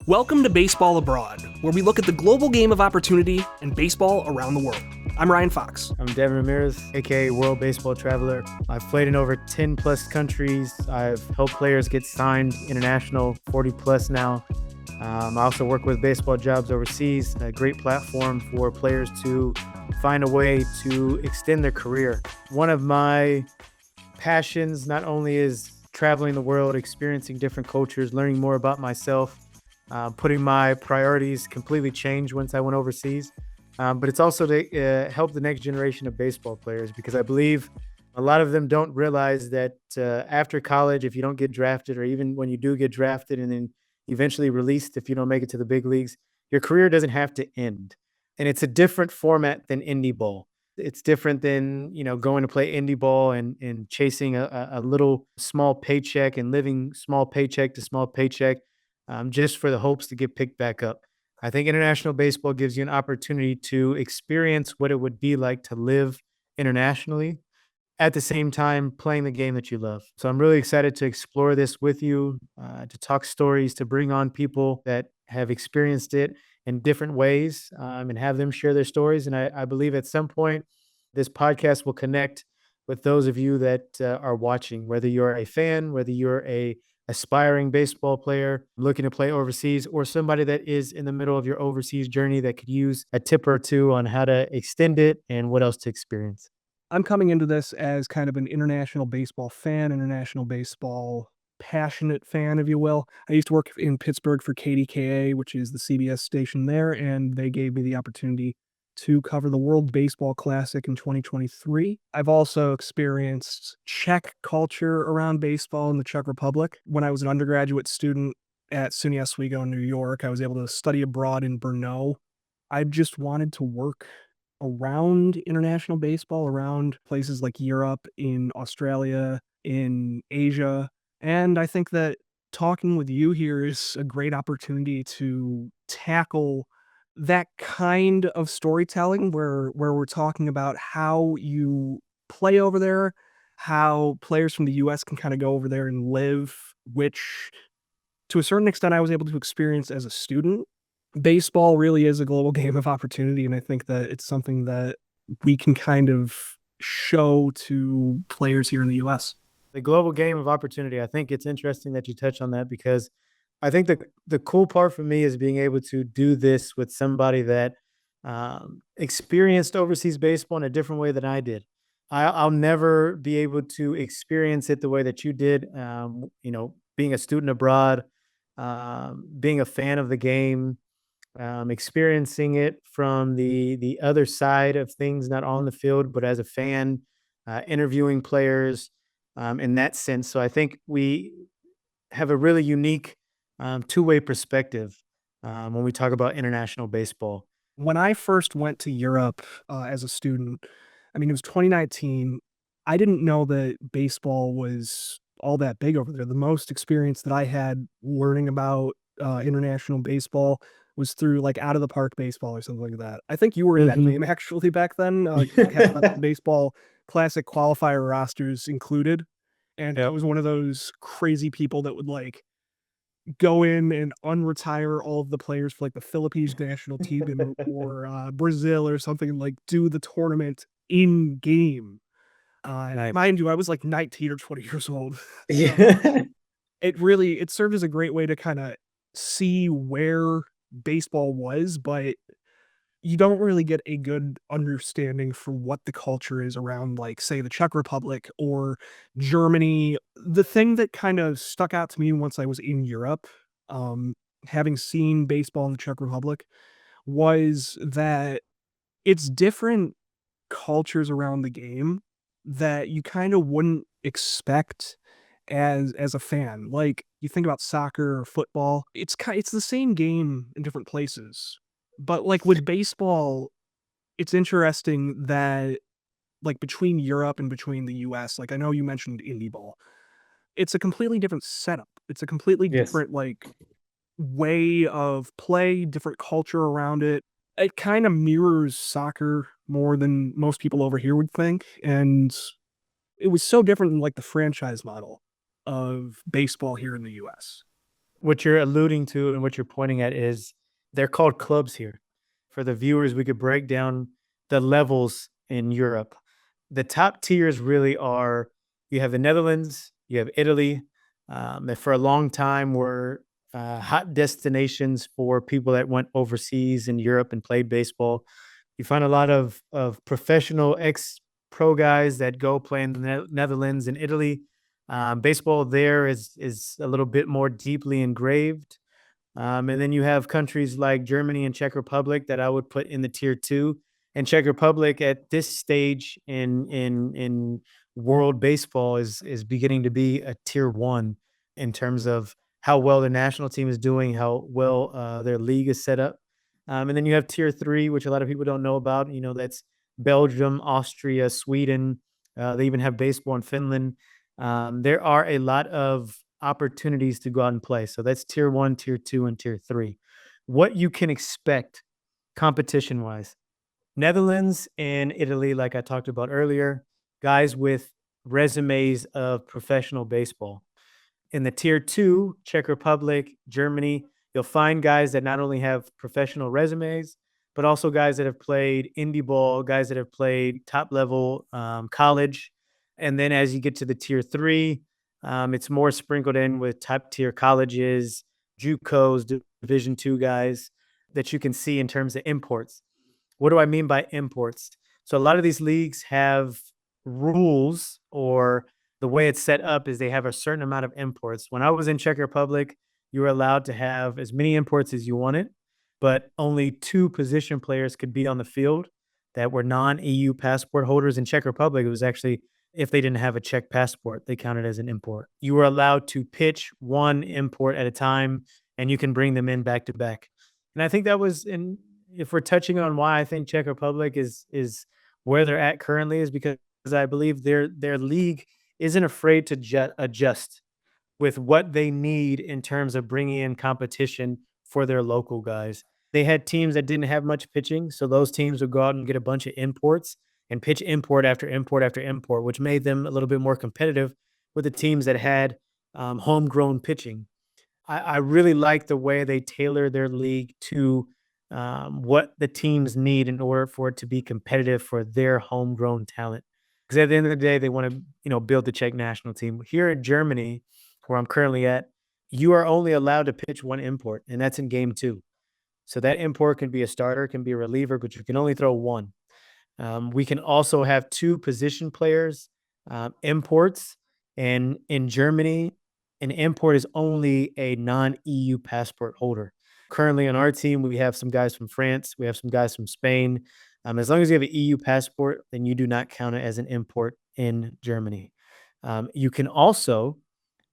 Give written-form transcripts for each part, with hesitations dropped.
Welcome to Baseball Abroad, where we look at the global game of opportunity and baseball around the world. I'm Ryan Fox. I'm Devon Ramirez, aka World Baseball Traveler. I've played in over 10 plus countries. I've helped players get signed international, 40 plus now. I also work with baseball jobs overseas, a great platform for players to find a way to extend their career. One of my passions not only is traveling the world, experiencing different cultures, learning more about myself, putting my priorities completely changed once I went overseas. But it's also to help the next generation of baseball players, because I believe a lot of them don't realize that after college, if you don't get drafted, or even when you do get drafted and then eventually released, if you don't make it to the big leagues, your career doesn't have to end. And it's a different format than indie ball. It's different than, going to play indie ball and chasing a little small paycheck and living small paycheck to small paycheck, just for the hopes to get picked back up. I think international baseball gives you an opportunity to experience what it would be like to live internationally at the same time playing the game that you love. So I'm really excited to explore this with you, to talk stories, to bring on people that have experienced it in different ways, and have them share their stories. And I believe at some point, this podcast will connect with those of you that are watching, whether you're a fan, whether you're a aspiring baseball player looking to play overseas, or somebody that is in the middle of your overseas journey that could use a tip or two on how to extend it and what else to experience. I'm coming into this as kind of an international baseball fan, international baseball passionate fan, if you will. I used to work in Pittsburgh for KDKA, which is the CBS station there, and they gave me the opportunity to cover the World Baseball Classic in 2023. I've also experienced Czech culture around baseball in the Czech Republic. When I was an undergraduate student at SUNY Oswego in New York, I was able to study abroad in Brno. I just wanted to work around international baseball, around places like Europe, in Australia, in Asia. And I think that talking with you here is a great opportunity to tackle that kind of storytelling where we're talking about how you play over there, how players from the US can kind of go over there and live, which to a certain extent I was able to experience as a student. Baseball really is a global game of opportunity, and I think that it's something that we can kind of show to players here in the US. The global game of opportunity. I think it's interesting that you touch on that, because I think the cool part for me is being able to do this with somebody that experienced overseas baseball in a different way than I did. I'll never be able to experience it the way that you did. Being a student abroad, being a fan of the game, experiencing it from the other side of things, not on the field, but as a fan, interviewing players, in that sense. So I think we have a really unique two-way perspective when we talk about international baseball. When I first went to Europe as a student, I mean, it was 2019. I didn't know that baseball was all that big over there. The most experience that I had learning about international baseball was through like out of the park baseball or something like that. I think you were in that game actually back then. I had the baseball classic qualifier rosters included. And I Yep. was one of those crazy people that would like go in and unretire all of the players for like the Philippines national team or Brazil or something, and like do the tournament in game. Nice. Mind you, I was like 19 or 20 years old. Yeah. It served as a great way to kind of see where baseball was, but you don't really get a good understanding for what the culture is around, like, say, the Czech Republic or Germany. The thing that kind of stuck out to me once I was in Europe, um, having seen baseball in the Czech Republic, was that it's different cultures around the game that you kind of wouldn't expect as a fan. Like, you think about soccer or football, it's the same game in different places. But, like, with baseball, it's interesting that, like, between Europe and between the US, like, I know you mentioned indie ball. It's a completely different setup. It's a completely Yes. different, like, way of play, different culture around it. It kinda mirrors soccer more than most people over here would think, and it was so different than, like, the franchise model of baseball here in the US. What you're alluding to and what you're pointing at is they're called clubs here. For the viewers, we could break down the levels in Europe. The top tiers really are you have the Netherlands, you have Italy, that for a long time were hot destinations for people that went overseas in Europe and played baseball. You find a lot of professional ex pro guys that go play in the Netherlands and Italy. Baseball there is a little bit more deeply engraved. And then you have countries like Germany and Czech Republic that I would put in the tier two. And Czech Republic at this stage in world baseball is beginning to be a tier one in terms of how well the national team is doing, how well their league is set up. And then you have tier three, which a lot of people don't know about. You know, that's Belgium, Austria, Sweden. They even have baseball in Finland. There are a lot of opportunities to go out and play. So that's tier one, tier two, and tier three. What you can expect competition wise Netherlands and Italy, like I talked about earlier, guys with resumes of professional baseball. In the tier two, Czech Republic, Germany, you'll find guys that not only have professional resumes, but also guys that have played indie ball, guys that have played top level college. And then as you get to the tier three, it's more sprinkled in with top tier colleges, JUCOs, Division two guys that you can see in terms of imports. What do I mean by imports? So a lot of these leagues have rules or the way it's set up is they have a certain amount of imports. When I was in Czech Republic, you were allowed to have as many imports as you wanted, but only two position players could be on the field that were non-EU passport holders. In Czech Republic, it was actually if they didn't have a Czech passport, they counted as an import. You were allowed to pitch one import at a time, and you can bring them in back to back. And I think that was in if we're touching on why I think Czech Republic is where they're at currently is because I believe their league isn't afraid to adjust with what they need in terms of bringing in competition for their local guys. They had teams that didn't have much pitching, so those teams would go out and get a bunch of imports and pitch import after import after import, which made them a little bit more competitive with the teams that had homegrown pitching. I really like the way they tailor their league to what the teams need in order for it to be competitive for their homegrown talent. Because at the end of the day, they want to, build the Czech national team. Here in Germany, where I'm currently at, you are only allowed to pitch one import, and that's in game two. So that import can be a starter, can be a reliever, but you can only throw one. We can also have two position players, imports, and in Germany, an import is only a non-EU passport holder. Currently on our team, we have some guys from France, we have some guys from Spain. As long as you have an EU passport, then you do not count it as an import in Germany. You can also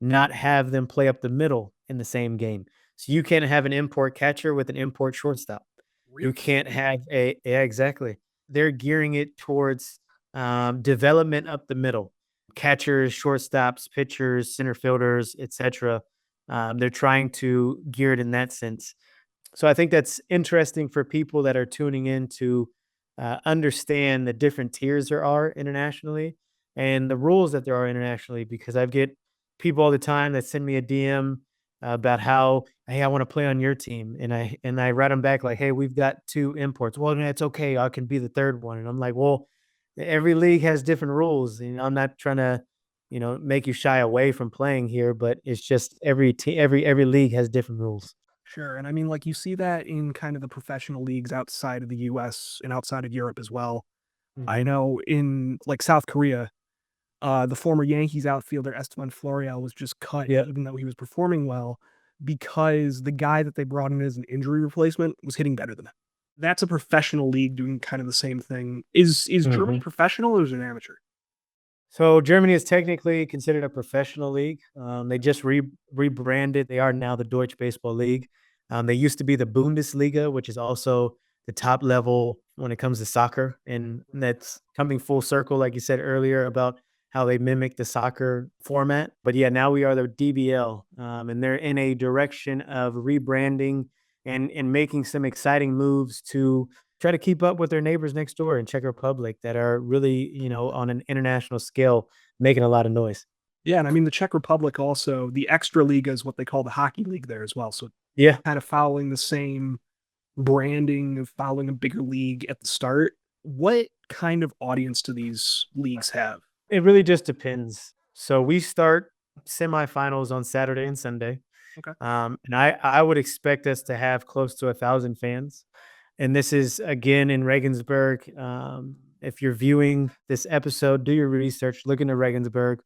not have them play up the middle in the same game. So you can't have an import catcher with an import shortstop. You Really? can't have a yeah, exactly. They're gearing it towards development up the middle. Catchers, shortstops, pitchers, center fielders, etc. They're trying to gear it in that sense. So I think that's interesting for people that are tuning in to understand the different tiers there are internationally and the rules that there are internationally. Because I get people all the time that send me a DM about how hey I want to play on your team and I write them back like hey we've got two imports. Well, that's okay. I can be the third one. And I'm like, well, every league has different rules. I'm not trying to make you shy away from playing here, but it's just every team, every league has different rules. Sure, and I mean, like, you see that in kind of the professional leagues outside of the US and outside of Europe as well. I Mhm. know in, like, South Korea, the former Yankees outfielder Esteban Florial was just cut Yeah. even though he was performing well because the guy that they brought in as an injury replacement was hitting better than him. That's a professional league doing kind of the same thing. Is Germany Mhm. professional or is it amateur? So Germany is technically considered a professional league. They just rebranded. They are now the Deutsche Baseball League. They used to be the Bundesliga, which is also the top level when it comes to soccer, and that's coming full circle, like you said earlier, about how they mimic the soccer format. But yeah, now we are the DBL, and they're in a direction of rebranding and making some exciting moves to try to keep up with their neighbors next door in Czech Republic that are really, on an international scale, making a lot of noise. Yeah, and I mean the Czech Republic also, the extra liga is what they call the hockey league there as well. So Yeah, kind of following the same branding of following a bigger league at the start. What kind of audience do these leagues have? it really just depends. So we start semifinals on Saturday and Sunday. Okay. And I would expect us to have close to 1,000 fans. And this is again in Regensburg. If you're viewing this episode, do your research, look into Regensburg.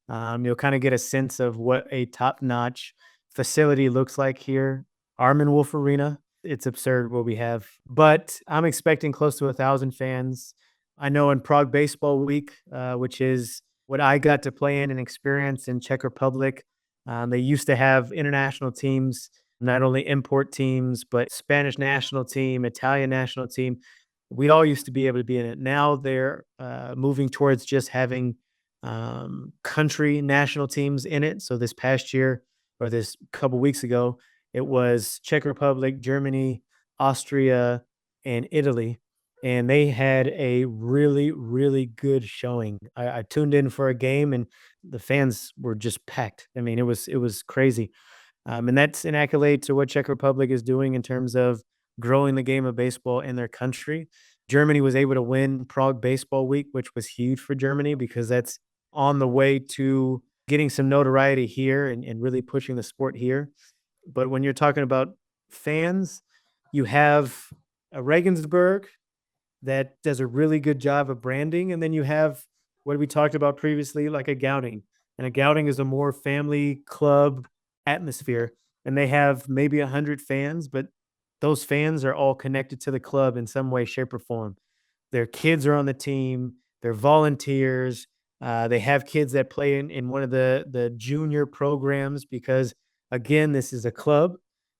You'll kind of get a sense of what a top-notch facility looks like here. Armin Wolf Arena. It's absurd what we have, but I'm expecting close to 1,000 fans. I know in Prague Baseball Week, which is what I got to play in and experience in Czech Republic, they used to have international teams, not only import teams, but Spanish national team, Italian national team. We all used to be able to be in it. Now they're moving towards just having country national teams in it. So this past year or this couple weeks ago, it was Czech Republic, Germany, Austria, and Italy. And they had a really, really good showing. I tuned in for a game and the fans were just packed. I mean, it was crazy. And that's an accolade to what Czech Republic is doing in terms of growing the game of baseball in their country. Germany was able to win Prague Baseball Week, which was huge for Germany because that's on the way to getting some notoriety here and really pushing the sport here. But when you're talking about fans, you have a Regensburg that does a really good job of branding. And then you have what we talked about previously, like a Gouting. And a Gouting is a more family club atmosphere. And they have maybe 100 fans, but those fans are all connected to the club in some way, shape, or form. Their kids are on the team. They're volunteers. They have kids that play in one of the junior programs because, again, this is a club.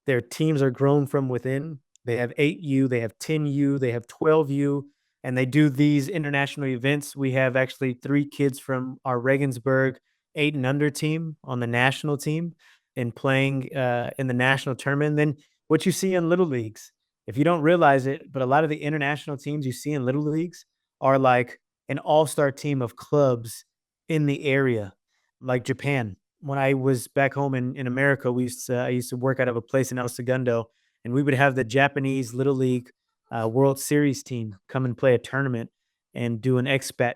Their teams are grown from within. They have 8U, they have 10U, they have 12U, and they do these international events. We have actually 3 kids from our Regensburg 8 and under team on the national team and playing in the national tournament. And then what you see in little leagues, if you don't realize it, but a lot of the international teams you see in little leagues are like an all-star team of clubs in the area, like Japan. When I was back home in America, I used to work out of a place in El Segundo, and we would have the Japanese Little League World Series team come and play a tournament and do an expat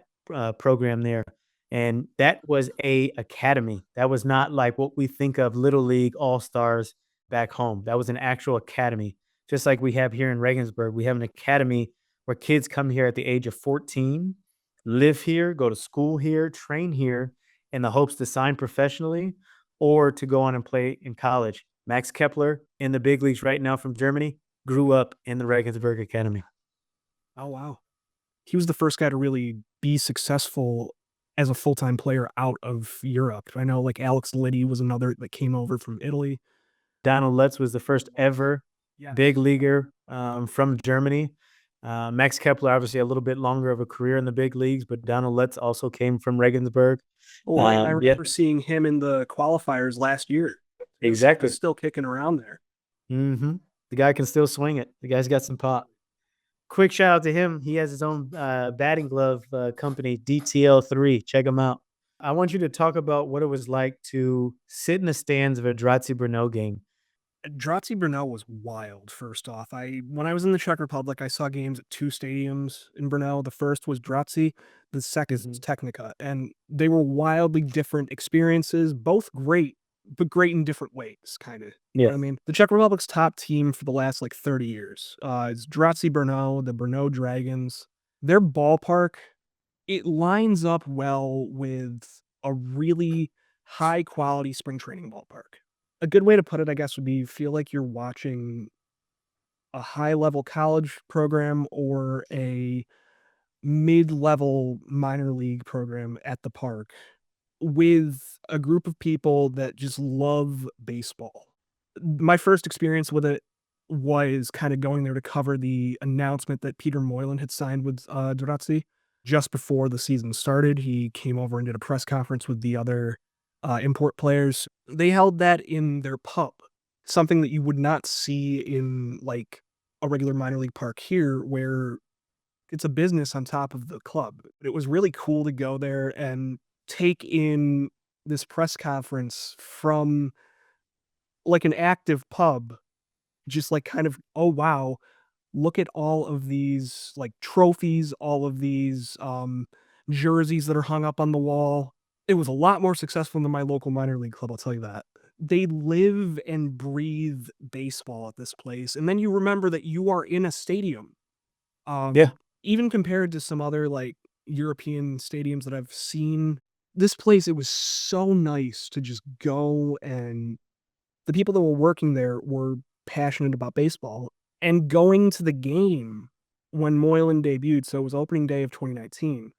program there. And that was a academy. That was not like what we think of Little League All Stars back home. That was an actual academy, just like we have here in Regensburg. We have an academy where kids come here at the age of 14, live here, go to school here, train here in the hopes to sign professionally or to go on and play in college. Max Kepler in the big leagues right now from Germany grew up in the Regensburg Academy. Oh wow. He was the first guy to really be successful as a full-time player out of Europe. I know like Alex Liddy was another that came over from Italy. Donald Lutz was the first ever Yes. big leaguer from Germany. Max Kepler, obviously, a little bit longer of a career in the big leagues, but Donald Lutz also came from Regensburg. Oh, right. I Yeah, remember seeing him in the qualifiers last year. He's exactly. still kicking around there. The guy can still swing it. The guy's got some pop. Quick shout out to him. He has his own batting glove company, DTL3. Check him out. I want you to talk about what it was like to sit in the stands of a Dratzy Brno game. Dratzy Brno was wild, first off. When I was in the Czech Republic, I saw games at 2 stadiums in Brno. The first was Dratzy, the second is Mhm. Technica, and they were wildly different experiences, both great, but great in different ways, kinda. You know what I Yes. mean? The Czech Republic's top team for the last, like, 30 years, is Dratzy Brno, the Brno Dragons. Their ballpark, it lines up well with a really high quality spring training ballpark. A good way to put it, I guess, would be feel like you're watching a high level college program or a mid level minor league program at the park with a group of people that just love baseball. My first experience with it was kind of going there to cover the announcement that Peter Moylan had signed with Durazzi just before the season started. He came over and did a press conference with the other import players. They held that in their pub, something that you would not see in like a regular minor league park here, where it's a business on top of the club. It was really cool to go there and take in this press conference from like an active pub, just like kind of, oh wow, look at all of these like trophies, all of these jerseys that are hung up on the wall. It was a lot more successful than my local minor league club, I'll tell you that. They live and breathe baseball at this place. And then you remember that you are in a stadium. Yeah. Even compared to some other like European stadiums that I've seen, this place, it was so nice to just go, and the people that were working there were passionate about baseball. And going to the game when Moylan debuted, so it was opening day of 2019,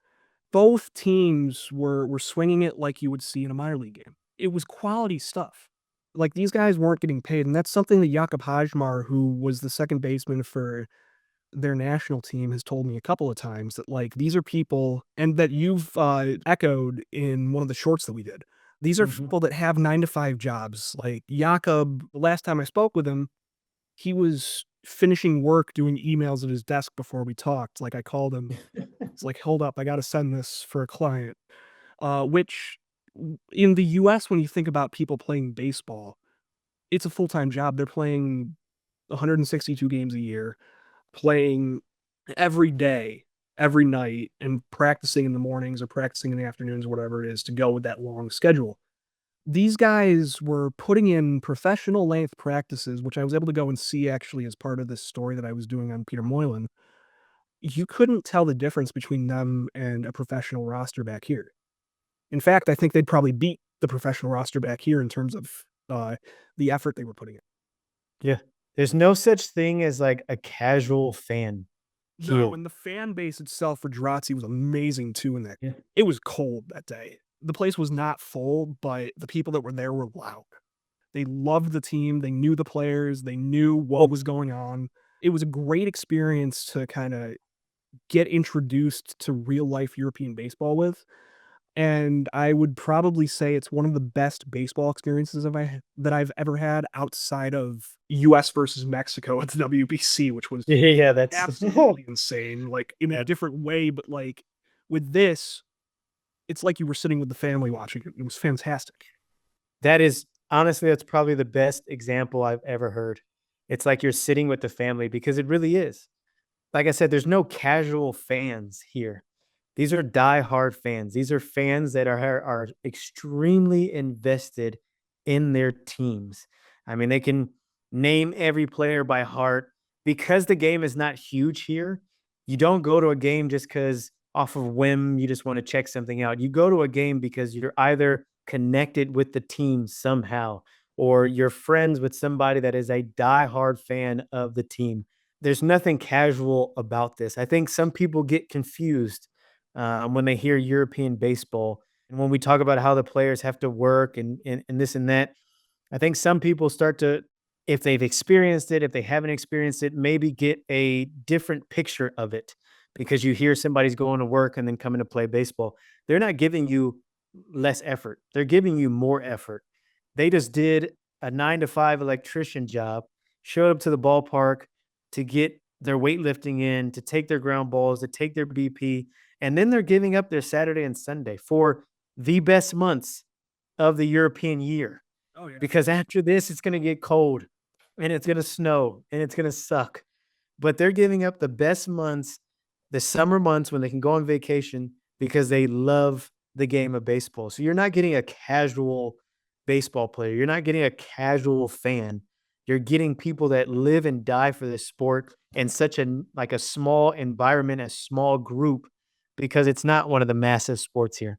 both teams were swinging it like you would see in a minor league game. It was quality stuff. Like, these guys weren't getting paid, and that's something that Jakob Hajmar, who was the second baseman for their national team, has told me a couple of times, that, like, these are people, and that you've, echoed in one of the shorts that we did. These are Mhm. people that have 9 to 5 jobs. Like, Jakob, the last time I spoke with him, he was finishing work doing emails at his desk before we talked. Like, I called him. It's like, "Hold up, I gotta send this for a client." Which in the US, when you think about people playing baseball, it's a full-time job. They're playing 162 games a year, playing every day, every night, and practicing in the mornings or practicing in the afternoons, whatever it is, to go with that long schedule. These guys were putting in professional length practices, which I was able to go and see actually as part of this story that I was doing on Peter Moylan. You couldn't tell the difference between them and a professional roster back here. In fact, I think they'd probably beat the professional roster back here in terms of the effort they were putting in. Yeah. There's no such thing as like a casual fan No, here. and the fan base itself for Jirachi was amazing too in that. Yeah. It was cold that day. The place was not full, but the people that were there were loud. They loved the team, they knew the players, they knew what was going on. It was a great experience to kinda get introduced to real life European baseball with, and I would probably say it's one of the best baseball experiences that I've ever had outside of US versus Mexico at the WBC, which was Yeah, yeah, that's absolutely insane, like, in a different way, but, like, with this, it's like you were sitting with the family watching it. It was fantastic. that is honestly, that's probably the best example I've ever heard. It's like you're sitting with the family because it really is. Like I said, there's no casual fans here. These are diehard fans. These are fans that are extremely invested in their teams. I mean, they can name every player by heart because the game is not huge here. You don't go to a game just because off of whim you just want to check something out. You go to a game because you're either connected with the team somehow or you're friends with somebody that is a diehard fan of the team. There's nothing casual about this. I think some people get confused when they hear European baseball and when we talk about how the players have to work and this and that. I think some people start to, if they've experienced it, if they haven't experienced it, maybe get a different picture of it because you hear somebody's going to work and then coming to play baseball. They're not giving you less effort, they're giving you more effort. They just did a 9 to 5 electrician job, showed up to the ballpark to get their weightlifting in, to take their ground balls, to take their BP, and then they're giving up their Saturday and Sunday for the best months of the European year Oh, yeah. because after this, it's going to get cold and it's going to snow and it's going to suck. But they're giving up the best months, the summer months when they can go on vacation because they love the game of baseball. So you're not getting a casual baseball player. You're not getting a casual fan. You're getting people that live and die for this sport in such a like a small environment, a small group because it's not one of the massive sports here.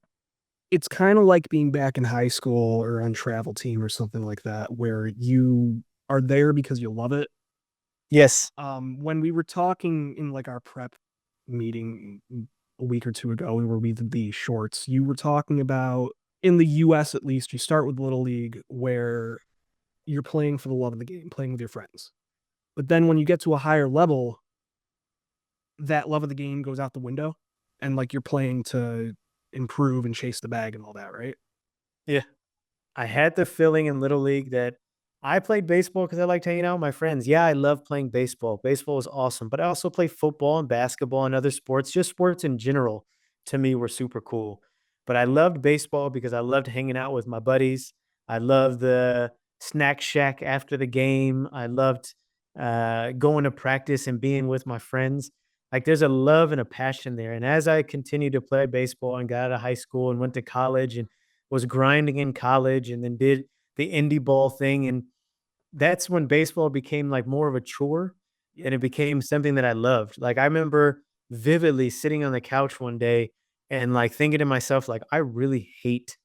It's kinda like being back in high school or on travel team or something like that, where you are there because you love it. Yes. When we were talking in, like, our prep meeting a week or 2 ago, where we did the shorts, you were talking about in the US, at least, you start with Little League where you're playing for the love of the game, playing with your friends. But then when you get to a higher level, that love of the game goes out the window, and, like, you're playing to improve and chase the bag and all that, right? Yeah. I had the feeling in Little League that I played baseball because I liked hanging out with my friends. Yeah, I love playing baseball. Baseball is awesome, but I also play football and basketball and other sports. Just sports in general to me were super cool. But I loved baseball because I loved hanging out with my buddies. I loved the snack shack after the game. I loved going to practice and being with my friends. Like there's a love and a passion there. And as I continued to play baseball and got out of high school and went to college and was grinding in college and then did the indie ball thing, and that's when baseball became like more of a chore and it became something that I loved. Like I remember vividly sitting on the couch one day and like thinking to myself, like, I really hate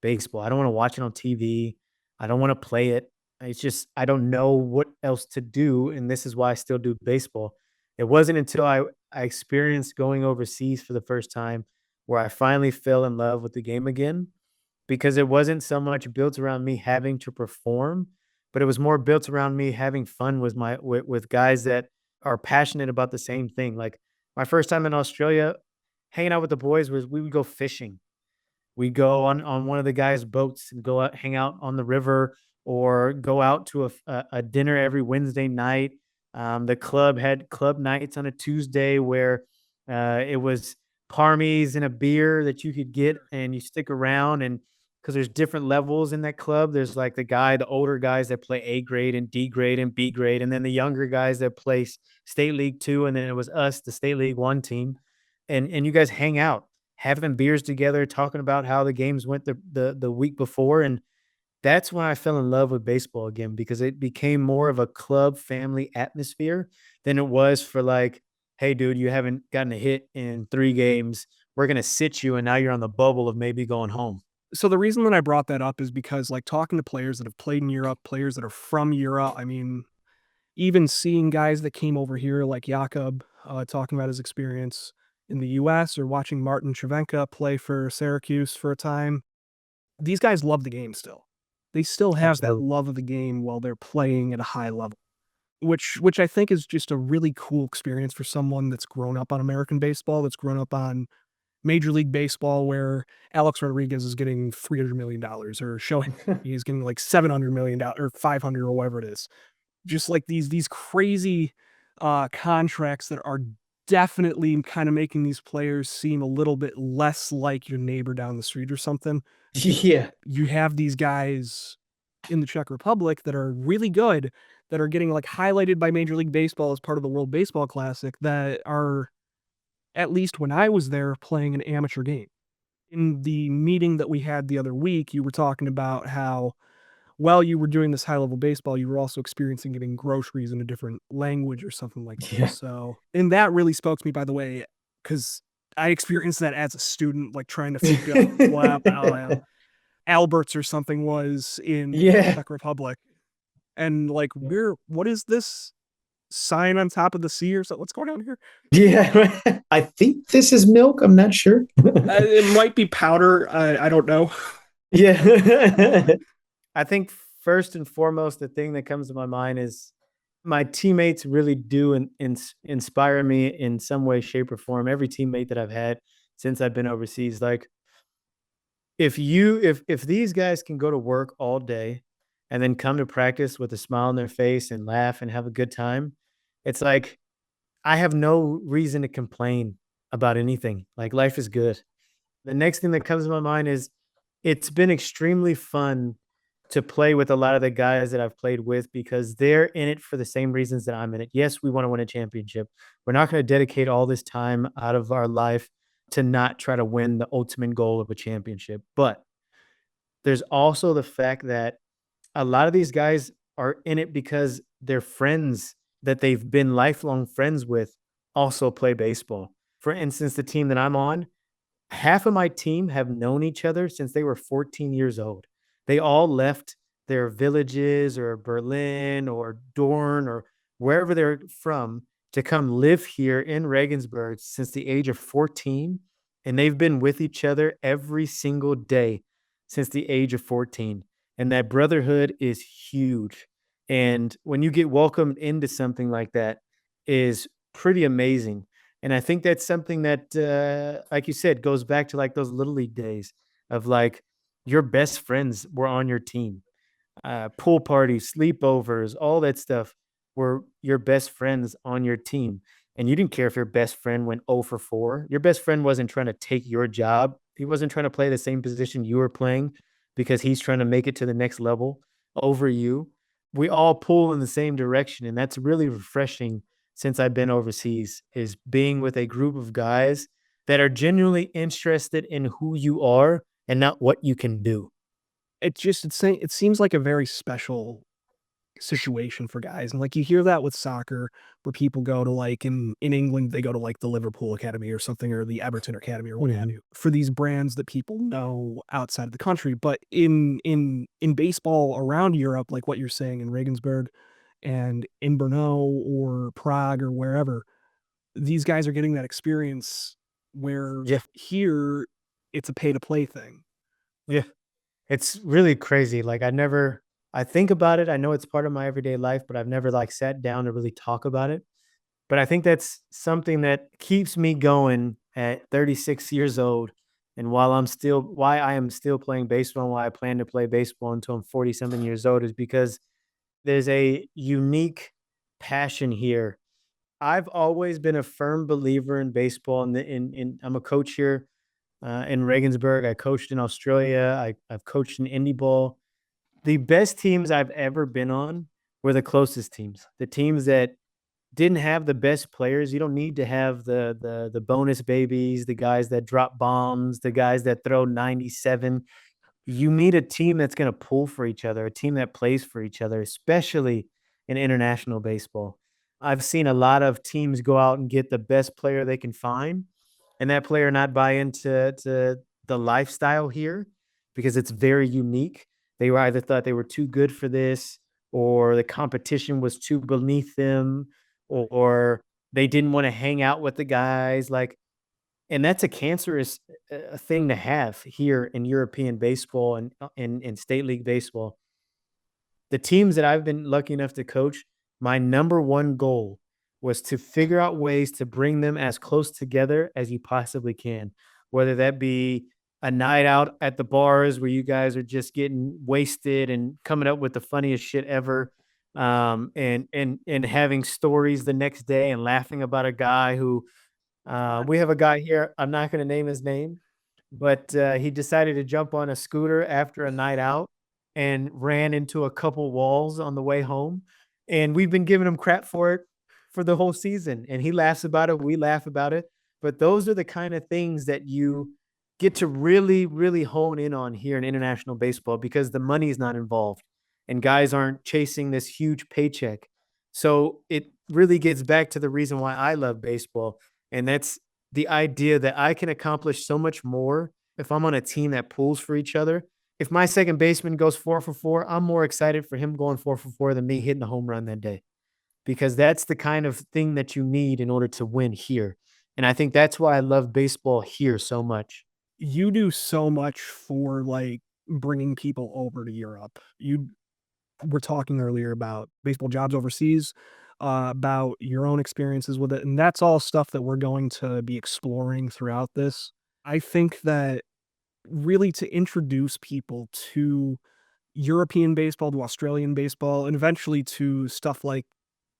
baseball. I don't want to watch it on TV. I don't want to play it. It's just I don't know what else to do. And this is why I still do baseball. It wasn't until I experienced going overseas for the first time where I finally fell in love with the game again, because it wasn't so much built around me having to perform, but it was more built around me having fun with with guys that are passionate about the same thing. Like my first time in Australia, hanging out with the boys was we would go fishing. We go on one of the guys' boats and go out, hang out on the river, or go out to a dinner every Wednesday night. The club had club nights on a Tuesday where it was parmies and a beer that you could get, and you stick around. And because there's different levels in that club, there's like the older guys that play A grade and D grade and B grade, and then the younger guys that play State League Two, and then it was us, the State League One team, and you guys hang out having beers together, talking about how the games went the week before. And that's when I fell in love with baseball again, because it became more of a club family atmosphere than it was for like, hey, dude, you haven't gotten a hit in 3 games. We're gonna sit you, and now you're on the bubble of maybe going home. So the reason that I brought that up is because, like, talking to players that have played in Europe, players that are from Europe, I mean, even seeing guys that came over here like Jakob, talking about his experience in the US, or watching Martin Cervenka play for Syracuse for a time, these guys love the game still. They still have that Absolutely. love of the game while they're playing at a high level, which I think is just a really cool experience for someone that's grown up on American baseball, that's grown up on Major League Baseball, where Alex Rodriguez is getting $300 million, or Shohei is getting like $700 million or 500 or whatever it is. Just like these crazy contracts that are definitely kind of making these players seem a little bit less like your neighbor down the street or something. Yeah. You have these guys in the Czech Republic that are really good, that are getting like highlighted by Major League Baseball as part of the World Baseball Classic, that are, at least when I was there, playing an amateur game. In the meeting that we had the other week, you were talking about how, while you were doing this high level baseball, you were also experiencing getting groceries in a different language or something like that. Yeah. So, and that really spoke to me, by the way, because I experienced that as a student, like trying to figure out what Alberts or something was in Yeah. Czech Republic. And like, what is this sign on top of the sea or something? What's going on here? Yeah. I think this is milk. I'm not sure. It might be powder. I don't know. Yeah. I think first and foremost, the thing that comes to my mind is my teammates really do inspire me in some way, shape, or form. Every teammate that I've had since I've been overseas, like if these guys can go to work all day and then come to practice with a smile on their face and laugh and have a good time, it's like I have no reason to complain about anything. Like life is good. The next thing that comes to my mind is it's been extremely fun to play with a lot of the guys that I've played with, because they're in it for the same reasons that I'm in it. Yes, we want to win a championship. We're not going to dedicate all this time out of our life to not try to win the ultimate goal of a championship. But there's also the fact that a lot of these guys are in it because their friends that they've been lifelong friends with also play baseball. For instance, the team that I'm on, half of my team have known each other since they were 14 years old. They all left their villages or Berlin or Dorn or wherever they're from to come live here in Regensburg since the age of 14. And they've been with each other every single day since the age of 14. And that brotherhood is huge. And when you get welcomed into something like that is pretty amazing. And I think that's something that, like you said, goes back to like those little league days of like your best friends were on your team. Pool parties, sleepovers, all that stuff were your best friends on your team. And you didn't care if your best friend went 0 for 4. Your best friend wasn't trying to take your job he wasn't trying to play the same position you were playing because he's trying to make it to the next level over you. We all pull in the same direction, and that's really refreshing since I've been overseas, is being with a group of guys that are genuinely interested in who you are and not what you can do. It seems like a very special situation for guys, and, like, you hear that with soccer, where people go to, like in England, they go to, like, the Liverpool Academy or something, or the Everton Academy or what have Mhm. you, for these brands that people know outside of the country, but in baseball around Europe, like what you're saying in Regensburg and in Brno or Prague or wherever, these guys are getting that experience where Yeah, here, it's a pay-to-play thing. yeah. It's really crazy. Like I think about it. I know it's part of my everyday life, but I've never like sat down to really talk about it. But I think that's something that keeps me going at 36 years old. And why I am still playing baseball and why I plan to play baseball until I'm 40 something years old is because there's a unique passion here. I've always been a firm believer in baseball and I'm a coach here in Regensburg. I coached in Australia. I've coached in indie ball. The best teams I've ever been on were the closest teams, the teams that didn't have the best players. You don't need to have the bonus babies, the guys that drop bombs, the guys that throw 97. You need a team that's going to pull for each other, a team that plays for each other, especially in international baseball. I've seen a lot of teams go out and get the best player they can find, and that player not buy into the lifestyle here because it's very unique. They were either thought they were too good for this, or the competition was too beneath them, or they didn't want to hang out with the guys. Like, and that's a cancerous thing to have here in European baseball and in state league baseball. The teams that I've been lucky enough to coach, my number one goal was to figure out ways to bring them as close together as you possibly can, whether that be a night out at the bars where you guys are just getting wasted and coming up with the funniest shit ever, and having stories the next day and laughing about a guy who we have a guy here. I'm not going to name his name, but he decided to jump on a scooter after a night out and ran into a couple walls on the way home. And we've been giving him crap for it for the whole season. And he laughs about it. We laugh about it. But those are the kind of things that you get to really, really hone in on here in international baseball because the money is not involved and guys aren't chasing this huge paycheck. So it really gets back to the reason why I love baseball. And that's the idea that I can accomplish so much more if I'm on a team that pulls for each other. If my second baseman goes 4 for 4, I'm more excited for him going 4 for 4 than me hitting a home run that day because that's the kind of thing that you need in order to win here. And I think that's why I love baseball here so much. You do so much for, like, bringing people over to Europe. You were talking earlier about baseball jobs overseas, about your own experiences with it, and that's all stuff that we're going to be exploring throughout this. I think that really to introduce people to European baseball, to Australian baseball, and eventually to stuff like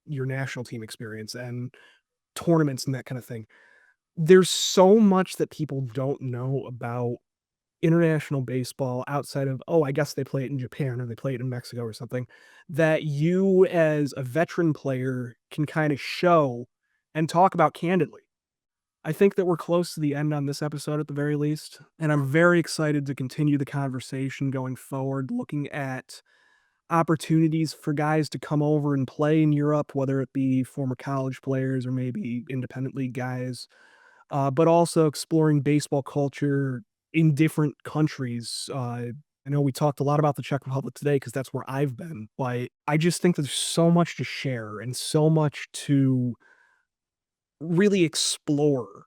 your national team experience and tournaments and that kind of thing. There's so much that people don't know about international baseball outside of, "Oh, I guess they play it in Japan or they play it in Mexico or something," that you as a veteran player can kinda show and talk about candidly. I think that we're close to the end on this episode at the very least, and I'm very excited to continue the conversation going forward, looking at opportunities for guys to come over and play in Europe, whether it be former college players or maybe independent league guys, but also exploring baseball culture in different countries. I know we talked a lot about the Czech Republic today because that's where I've been, but I just think there's so much to share and so much to really explore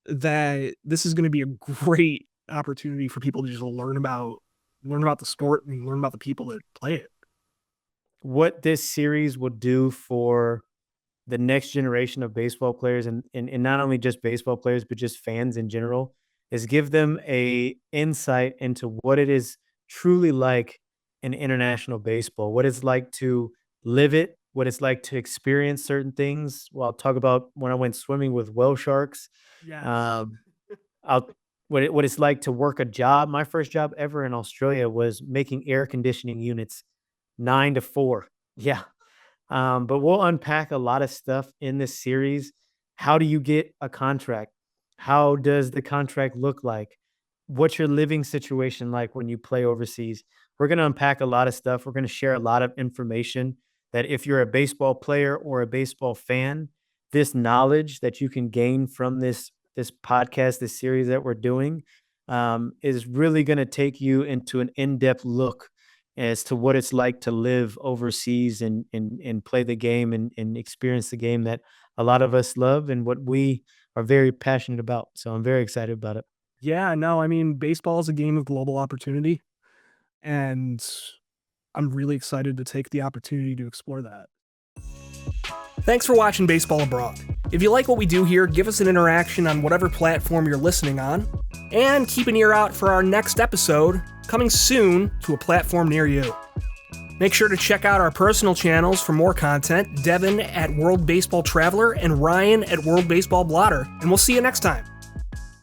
that this is going to be a great opportunity for people to just learn about the sport and learn about the people that play it. What this series will do for the next generation of baseball players and not only just baseball players, but just fans in general, is give them a insight into what it is truly like in international baseball, what it's like to live it, what it's like to experience certain things. Well, I'll talk about when I went swimming with whale sharks. Yes. Um, I'll what it's like to work a job. My first job ever in Australia was making air conditioning units 9 to 4. Yeah. But we'll unpack a lot of stuff in this series. How do you get a contract? How does the contract look like? What's your living situation like when you play overseas? We're going to unpack a lot of stuff. We're going to share a lot of information that if you're a baseball player or a baseball fan, this knowledge that you can gain from this podcast, this series that we're doing, is really going to take you into an in-depth look as to what it's like to live overseas and play the game and experience the game that a lot of us love and what we are very passionate about. So I'm very excited about it. Yeah, no, I mean, baseball is a game of global opportunity, and I'm really excited to take the opportunity to explore that. Thanks for watching Baseball Abroad. If you like what we do here, give us an interaction on whatever platform you're listening on, and keep an ear out for our next episode coming soon to a platform near you. Make sure to check out our personal channels for more content, Devon at World Baseball Traveler and Ryan at World Baseball Blotter, and we'll see you next time.